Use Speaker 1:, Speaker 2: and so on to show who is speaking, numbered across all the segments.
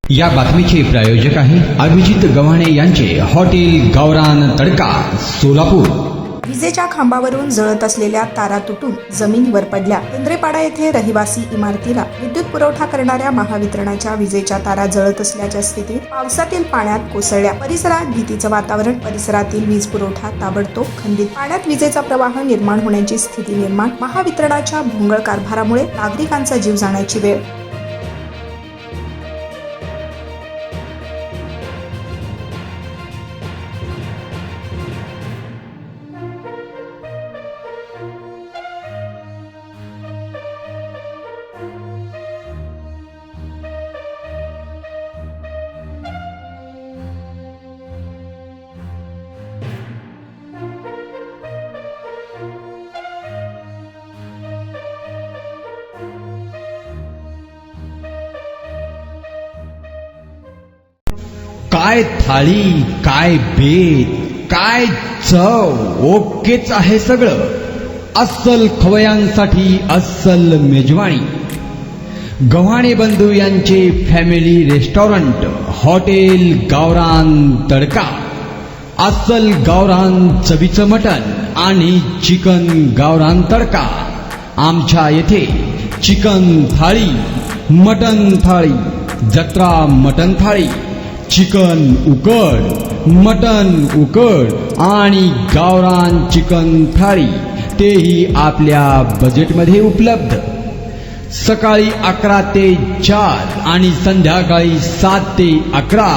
Speaker 1: या बातमीचे प्रायोजक आहे अभिजित गव्हाणे यांचे हॉटेल गावरान तडका सोलापूर।
Speaker 2: विजेच्या खांबावरून जळत असलेल्या तारा तुटून जमिनीवर पडल्या। केंद्रेपाडा येथे रहिवासी इमारतीला विद्युत पुरवठा करणाऱ्या महावितरणाच्या विजेच्या तारा जळत असल्याच्या स्थितीत पावसातील पाण्यात कोसळल्या। परिसरात भीतीचं वातावरण। परिसरातील वीज पुरवठा ताबडतोब खंडित। पाण्यात विजेचा प्रवाह निर्माण होण्याची स्थिती निर्माण। महावितरणाच्या भोंगळ कारभारामुळे नागरिकांचा जीव जाण्याची वेळ।
Speaker 1: काय थाळी, काय बेत, काय चव, ओकेच आहे सगळं। अस्सल खवयांसाठी अस्सल मेजवानी। गव्हाणे बंधू यांचे फॅमिली रेस्टॉरंट हॉटेल गावरान तडका। अस्सल गावरान चवीचं मटण आणि चिकन गावरान तडका। आमच्या येथे चिकन थाळी, मटण थाळी, जत्रा मटण थाळी, चिकन उकड, मटन उकड आणि गावरान चिकन थाळी, तेही आपल्या बजेटमध्ये उपलब्ध। सकाळी 11 ते 4 आणि संध्याकाळी 7 ते 11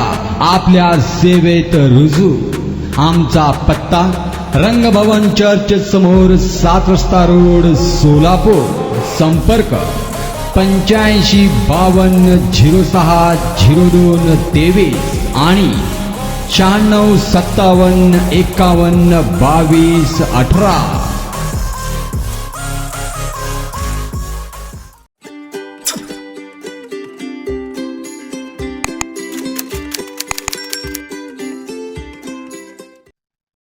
Speaker 1: आपल्या सेवेत रुजू। आमचा पत्ता रंगभवन चर्च समोर 7 रस्ता रोड सोलापूर। संपर्क 85 52 06 02 23 आणि 96 57 51 22 18।